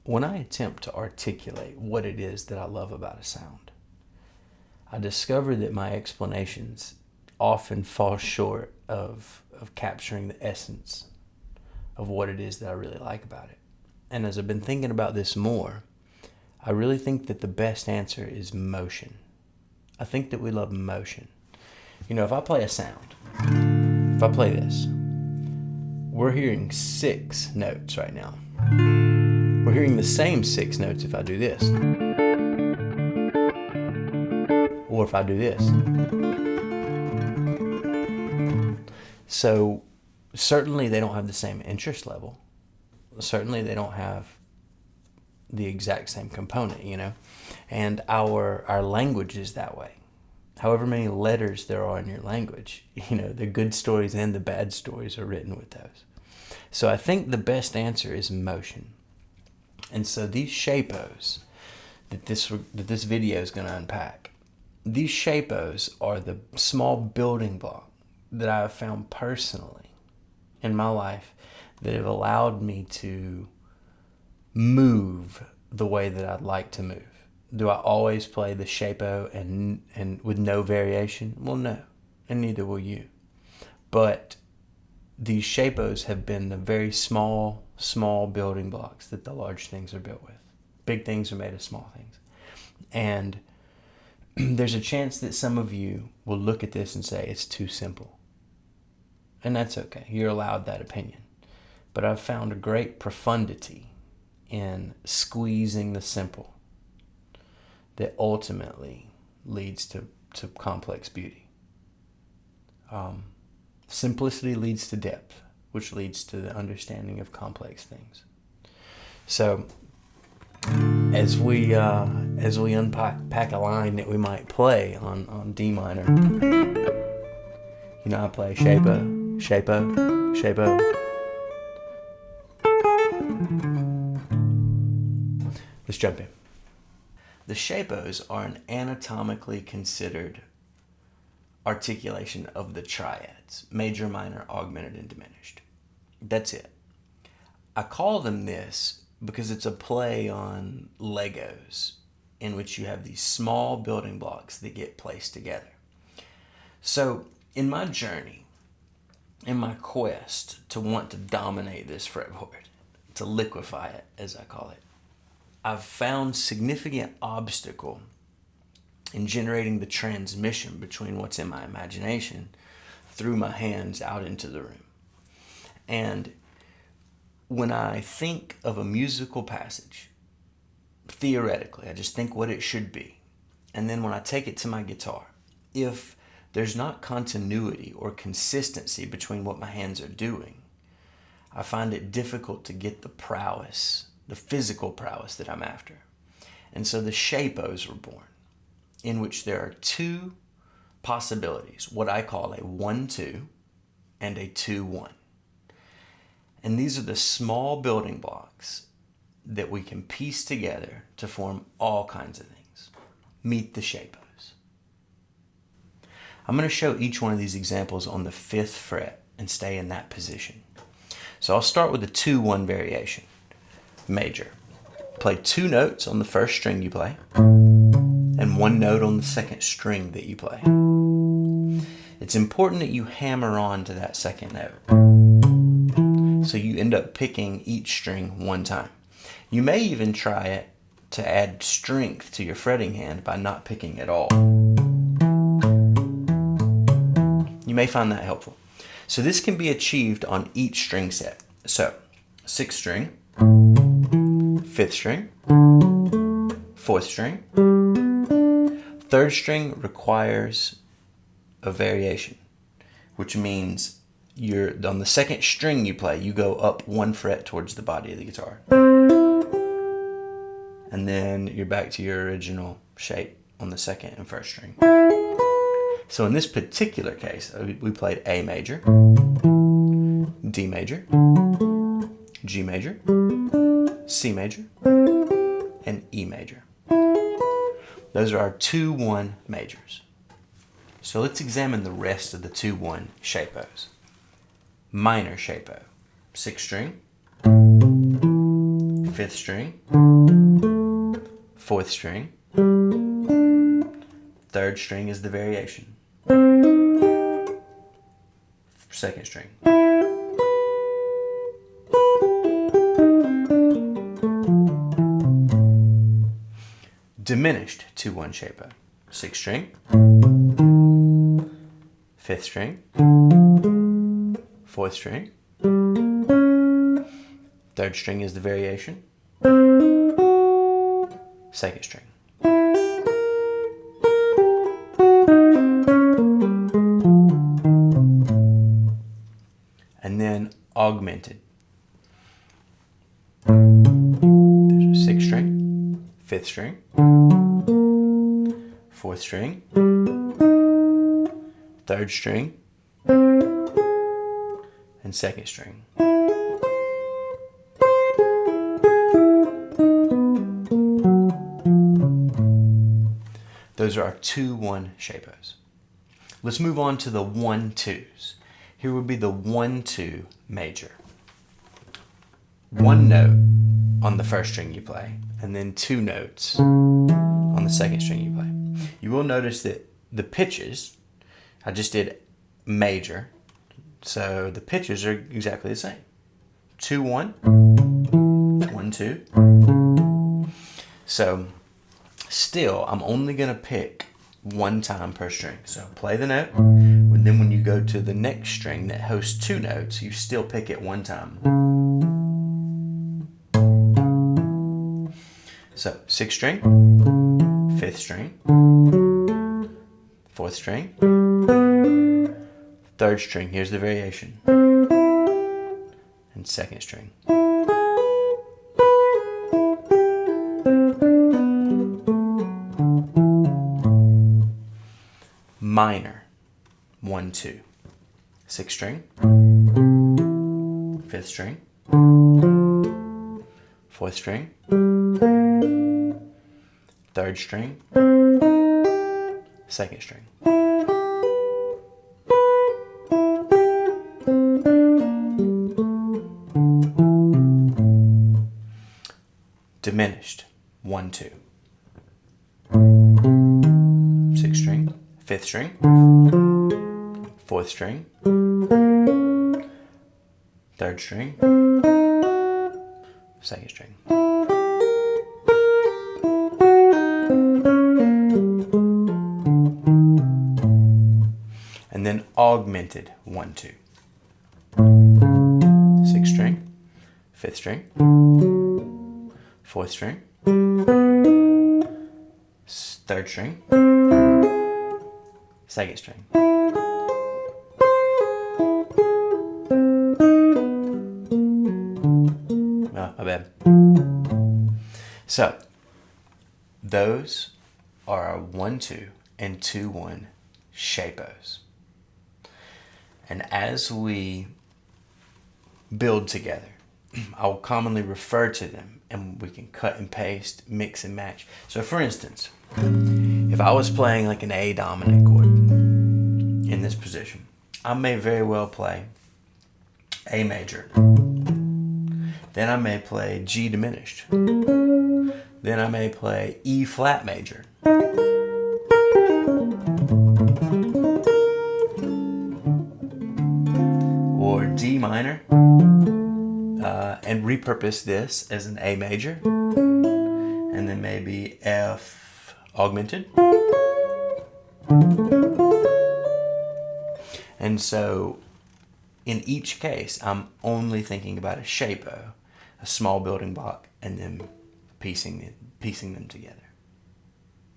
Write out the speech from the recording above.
When I attempt to articulate what it is that I love about a sound, I discover that my explanations often fall short of capturing the essence of what it is that I really like about it. And as I've been thinking about this more, I really think that the best answer is motion. I think that we love motion. You know, if I play a sound, if I play this, we're hearing 6 notes right now. We're hearing the same 6 notes if I do this. Or if I do this. So certainly they don't have the same interest level. Certainly they don't have the exact same component, you know. And our language is that way. However many letters there are in your language, you know, the good stories and the bad stories are written with those. So I think the best answer is motion. And so these Shapos that this video is going to unpack, these Shapos are the small building block that I have found personally in my life that have allowed me to move the way that I'd like to move. Do I always play the Shapo and with no variation? Well, no, and neither will you. But these Shapos have been the very small building blocks that the large things are built with. Big things are made of small things. And there's a chance that some of you will look at this and say it's too simple. And that's okay. You're allowed that opinion. But I've found a great profundity in squeezing the simple that ultimately leads to complex beauty. Simplicity leads to depth, which leads to the understanding of complex things. So as we unpack a line that we might play on D minor, you know, I play Shapo, Shapo, Shapo. Let's jump in. The Shapos are an anatomically considered articulation of the triads: major, minor, augmented, and diminished. That's it. I call them this because it's a play on Legos, in which you have these small building blocks that get placed together. So in my journey, in my quest to want to dominate this fretboard, to liquefy it, as I call it, I've found significant obstacle in generating the transmission between what's in my imagination through my hands out into the room. And when I think of a musical passage, theoretically, I just think what it should be. And then when I take it to my guitar, if there's not continuity or consistency between what my hands are doing, I find it difficult to get the prowess, the physical prowess that I'm after. And so the Shapos were born, in which there are 2 possibilities, what I call a 1-2 and a 2-1. And these are the small building blocks that we can piece together to form all kinds of things. Meet the Shapos. I'm going to show each one of these examples on the 5th fret and stay in that position. So I'll start with the 2-1 variation. Major. Play 2 notes on the first string you play and 1 note on the second string that you play. It's important that you hammer on to that second note, so you end up picking each string 1 time. You may even try it to add strength to your fretting hand by not picking at all. You may find that helpful. So this can be achieved on each string set. So 6th string, 5th string, 4th string. 3rd string requires a variation, which means on the second string you play, you go up 1 fret towards the body of the guitar. And then you're back to your original shape on the 2nd and 1st string. So in this particular case, we played A major, D major, G major, C major, and E major. Those are our 2-1 majors. So let's examine the rest of the 2-1 Shapos. Minor Shapo, 6th string, fifth string, fourth string, third string is the variation, second string. Diminished 2-1 Shapo. Sixth string, fifth string, fourth string, third string is the variation, second string. And then augmented. There's a sixth string, fifth string, fourth string, third string, and second string. Those are our 2-1 Shapos. Let's move on to the 1-2s. Here would be the 1-2 major. One note on the first string you play, and then two notes on the second string you play. You will notice that the pitches, I just did major, so the pitches are exactly the same. 2-1, 1-2. So still, I'm only going to pick one time per string. So play the note, and then when you go to the next string that hosts two notes, you still pick it one time. So sixth string, fifth string, fourth string, third string, here's the variation, and second string. Minor, 1-2. Sixth string, fifth string, fourth string, third string, second string. Diminished, 1-2. Sixth string, fifth string, fourth string, third string, second string. And then augmented, 1-2. Sixth string, fifth string, fourth string, third string, second string. Oh, my bad. So, those are our 1-2 and 2-1 Shapos. And as we build together, I'll commonly refer to them, and we can cut and paste, mix and match. So for instance, if I was playing like an A dominant chord in this position, I may very well play A major. Then I may play G diminished. Then I may play E flat major. Or D minor. And repurpose this as an A major. And then maybe F augmented. And so in each case, I'm only thinking about a shapo, a small building block, and then piecing them together.